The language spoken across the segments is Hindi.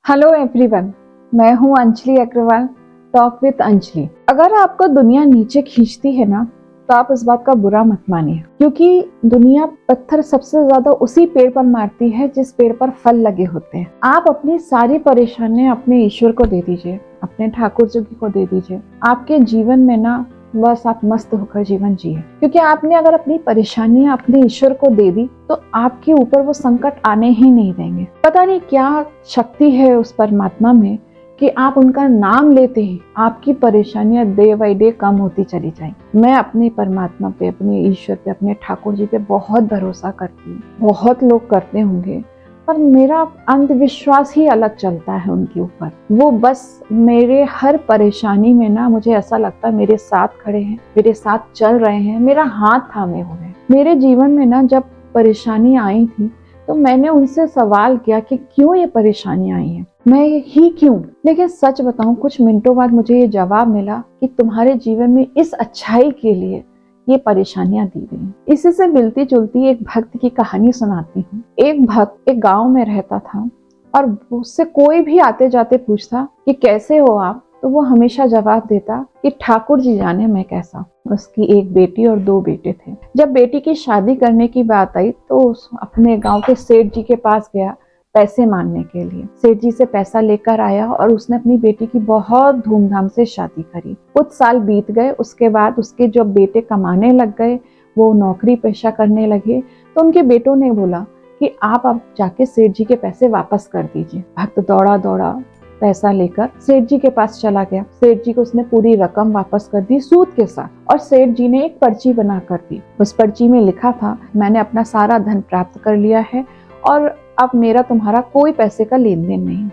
हेलो एवरीवन, मैं हूं अंजलि अग्रवाल, टॉक विद अंजलि। अगर आपको दुनिया नीचे खींचती है ना, तो आप इस बात का बुरा मत मानिए, क्योंकि दुनिया पत्थर सबसे ज्यादा उसी पेड़ पर मारती है जिस पेड़ पर फल लगे होते हैं। आप अपनी सारी परेशानियां अपने ईश्वर को दे दीजिए, अपने ठाकुर जी को दे दीजिए। आपके जीवन में ना बस आप मस्त होकर जीवन जिए, क्योंकि आपने अगर अपनी परेशानियां अपने ईश्वर को दे दी तो आपके ऊपर वो संकट आने ही नहीं देंगे। पता नहीं क्या शक्ति है उस परमात्मा में कि आप उनका नाम लेते ही आपकी परेशानियां डे बाई डे कम होती चली जाएंगी। मैं अपने परमात्मा पे, अपने ईश्वर पे, अपने ठाकुर जी पे बहुत भरोसा करती हूँ। बहुत लोग करते होंगे, पर मेरा अंधविश्वास ही अलग चलता है उनके ऊपर। वो बस मेरे हर परेशानी में ना, मुझे ऐसा लगता है मेरे साथ खड़े हैं, मेरे साथ चल रहे हैं, मेरा हाथ थामे हुए हैं। मेरे जीवन में ना जब परेशानी आई थी तो मैंने उनसे सवाल किया कि क्यों ये परेशानी आई है, मैं ही क्यों। लेकिन सच बताऊं, कुछ मिनटों बाद मुझे ये जवाब मिला कि तुम्हारे जीवन में इस अच्छाई के लिए ये परेशानियां दी गई। इसी से मिलती जुलती एक भक्त की कहानी सुनाती हूँ। एक भक्त एक गांव में रहता था और उससे कोई भी आते जाते पूछता कि कैसे हो आप, तो वो हमेशा जवाब देता कि ठाकुर जी जाने मैं कैसा। उसकी एक बेटी और 2 बेटे थे। जब बेटी की शादी करने की बात आई तो अपने गांव के सेठ जी के पास गया पैसे मांगने के लिए। सेठ जी से पैसा लेकर आया और उसने अपनी बेटी की बहुत धूमधाम से शादी करी। कुछ साल बीत गए, उसके बाद उसके जब बेटे कमाने लग गए, वो नौकरी पेशा करने लगे, तो उनके बेटों ने बोला कि आप अब जाके सेठ जी के पैसे वापस कर दीजिए। भक्त दौड़ा दौड़ा पैसा लेकर सेठ जी के पास चला गया। सेठ जी को उसने पूरी रकम वापस कर दी सूद के साथ, और सेठ जी ने एक पर्ची बना कर दी। उस पर्ची में लिखा था, मैंने अपना सारा धन प्राप्त कर लिया है और अब मेरा तुम्हारा कोई पैसे का लेन देन नहीं।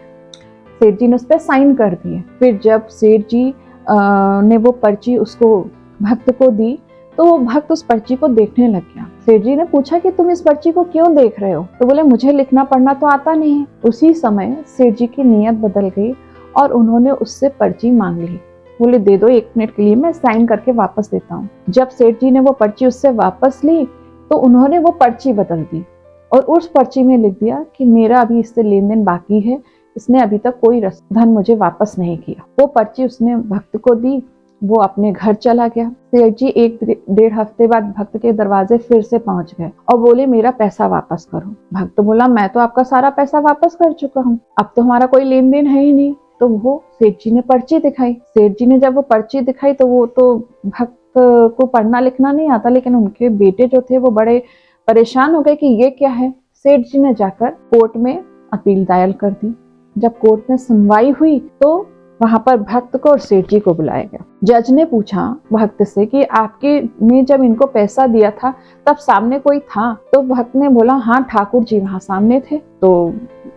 सेठ जी ने उस पर साइन कर दिए। फिर जब सेठ जी ने वो पर्ची उसको भक्त को दी तो वो भक्त उस पर्ची को देखने लग गया। सेठ जी ने पूछा कि तुम इस पर्ची को क्यों देख रहे हो, तो बोले मुझे लिखना पढ़ना तो आता नहीं है। उसी समय सेठ जी की नीयत बदल गई और उन्होंने उससे पर्ची मांग ली। बोले दे दो, 1 मिनट के लिए मैं साइन करके वापस देता हूँ। जब सेठ जी ने वो पर्ची उससे वापस ली तो उन्होंने वो पर्ची बदल दी और उस पर्ची में लिख दिया कि मेरा अभी इससे लेन देन बाकी है, इसने अभी तक कोई धन मुझे वापस नहीं किया। वो पर्ची उसने भक्त को दी, वो अपने घर चला गया। सेठ जी 1-1.5 हफ्ते बाद भक्त के दरवाजे फिर से पहुंच गए और बोले मेरा पैसा वापस करो। भक्त बोला मैं तो आपका सारा पैसा वापस कर चुका हूँ, अब तो हमारा कोई लेन देन है ही नहीं। तो वो सेठ जी ने पर्ची दिखाई। सेठ जी ने जब वो पर्ची दिखाई तो वो तो भक्त को पढ़ना लिखना नहीं आता, लेकिन उनके बेटे जो थे वो बड़े परेशान हो गए कि ये क्या है। सेठ जी ने जाकर कोर्ट में अपील दायर कर दी। जब कोर्ट में सुनवाई हुई तो वहां पर भक्त को और सेठ जी को बुलाया गया। जज ने पूछा भक्त से कि आपके ने जब इनको पैसा दिया था तब सामने कोई था? तो भक्त ने बोला हाँ, ठाकुर जी वहां सामने थे। तो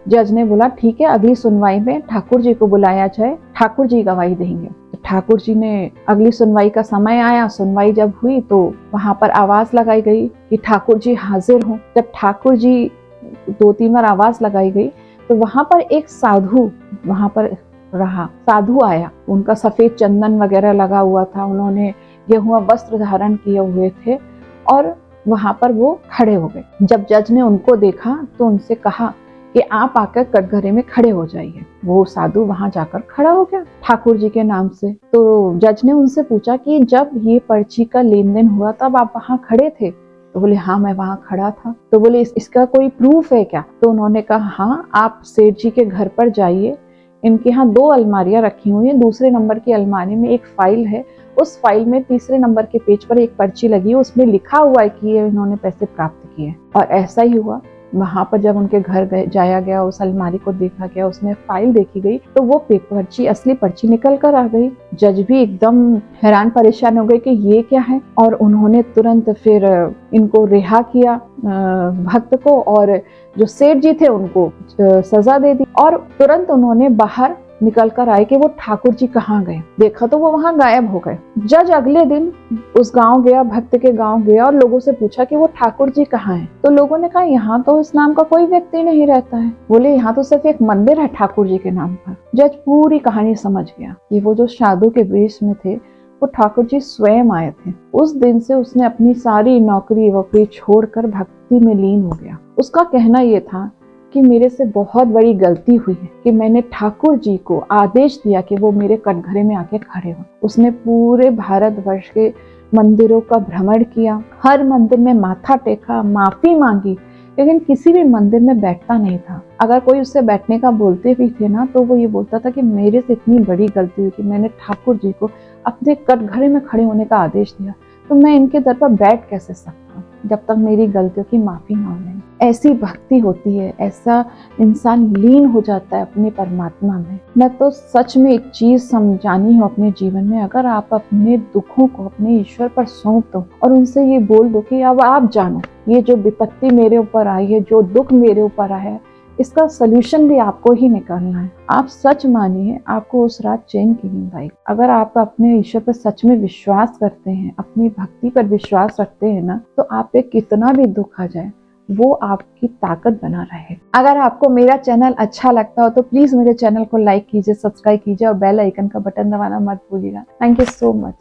जज ने बोला ठीक है, अगली सुनवाई में ठाकुर जी को बुलाया जाए, ठाकुर जी गवाही देंगे। तो ठाकुर जी ने, अगली सुनवाई का समय आया, सुनवाई जब हुई तो वहां पर आवाज लगाई गई कि ठाकुर जी हाजिर हों। जब ठाकुर जी 2-3 बार आवाज लगाई गई तो वहां पर एक साधु वहां पर रहा। साधु आया, उनका सफेद चंदन वगैरह लगा हुआ था, उन्होंने गेहुआ वस्त्र धारण किए हुए थे और वहां पर वो खड़े हो गए। जब जज ने उनको देखा तो उनसे कहा कि आप आकर कटघरे में खड़े हो जाइए। वो साधु वहां जाकर खड़ा हो गया ठाकुर जी के नाम से। तो जज ने उनसे पूछा कि जब ये पर्ची का लेन देन हुआ तब आप वहां खड़े थे? तो बोले हाँ, मैं वहां खड़ा था। तो बोले इसका कोई प्रूफ है क्या? तो उन्होंने कहा हाँ, आप सेठ जी के घर पर जाइए, इनके यहाँ 2 अलमारियां रखी हुई हैं। दूसरे नंबर की अलमारी में एक फाइल है, उस फाइल में तीसरे नंबर के पेज पर एक पर्ची लगी है, उसमें लिखा हुआ है कि ये इन्होंने पैसे प्राप्त किए। और ऐसा ही हुआ। वहां पर जब उनके घर जाया गया, उस अलमारी को देखा गया, उसमें फाइल देखी गई तो वो पर्ची, असली पर्ची निकल कर आ गई। जज भी एकदम हैरान परेशान हो गए कि ये क्या है, और उन्होंने तुरंत फिर इनको रिहा किया भक्त को, और जो सेठ जी थे उनको सजा दे दी। और तुरंत उन्होंने बाहर निकल कर आए कि वो ठाकुर जी कहाँ गए। देखा तो वो वहां गायब हो गए। जज अगले दिन उस गांव गया, भक्त के गांव गया और लोगों से पूछा कि वो ठाकुर जी कहाँ हैं। तो लोगों ने कहा यहाँ तो इस नाम का कोई व्यक्ति नहीं रहता है। बोले यहाँ तो सिर्फ एक मंदिर है ठाकुर जी के नाम पर। जज पूरी कहानी समझ गया कि वो जो साधु के वेश में थे वो ठाकुर जी स्वयं आए थे। उस दिन से उसने अपनी सारी नौकरी वोकरी छोड़कर भक्ति में लीन हो गया। उसका कहना यह था कि मेरे से बहुत बड़ी गलती हुई है कि मैंने ठाकुर जी को आदेश दिया कि वो मेरे कटघरे में आके खड़े हों। उसने पूरे भारतवर्ष के मंदिरों का भ्रमण किया, हर मंदिर में माथा टेका, माफी मांगी, लेकिन किसी भी मंदिर में बैठता नहीं था। अगर कोई उससे बैठने का बोलते भी थे ना, तो वो ये बोलता था कि मेरे से इतनी बड़ी गलती हुई कि मैंने ठाकुर जी को अपने कटघरे में खड़े होने का आदेश दिया, तो मैं इनके दर पर बैठ कैसे सकता हूँ जब तक मेरी गलतियों की माफी ना हो जाए। ऐसी भक्ति होती है, ऐसा इंसान लीन हो जाता है अपने परमात्मा में। मैं तो सच में एक चीज समझानी हूँ अपने जीवन में, अगर आप अपने दुखों को अपने ईश्वर पर सौंप दो और उनसे ये बोल दो कि अब आप जानो, ये जो विपत्ति मेरे ऊपर आई है, जो दुख मेरे ऊपर आया है, इसका सलूशन भी आपको ही निकालना है। आप सच मानिए, आपको उस रात चैन की नींद आएगी। अगर आप अपने ईश्वर पर सच में विश्वास करते हैं, अपनी भक्ति पर विश्वास रखते हैं ना, तो आप पे कितना भी दुख आ जाए, वो आपकी ताकत बना रहे। अगर आपको मेरा चैनल अच्छा लगता हो तो प्लीज मेरे चैनल को लाइक कीजिए, सब्सक्राइब कीजिए और बेल आइकन का बटन दबाना मत भूलिएगा। Thank you so much.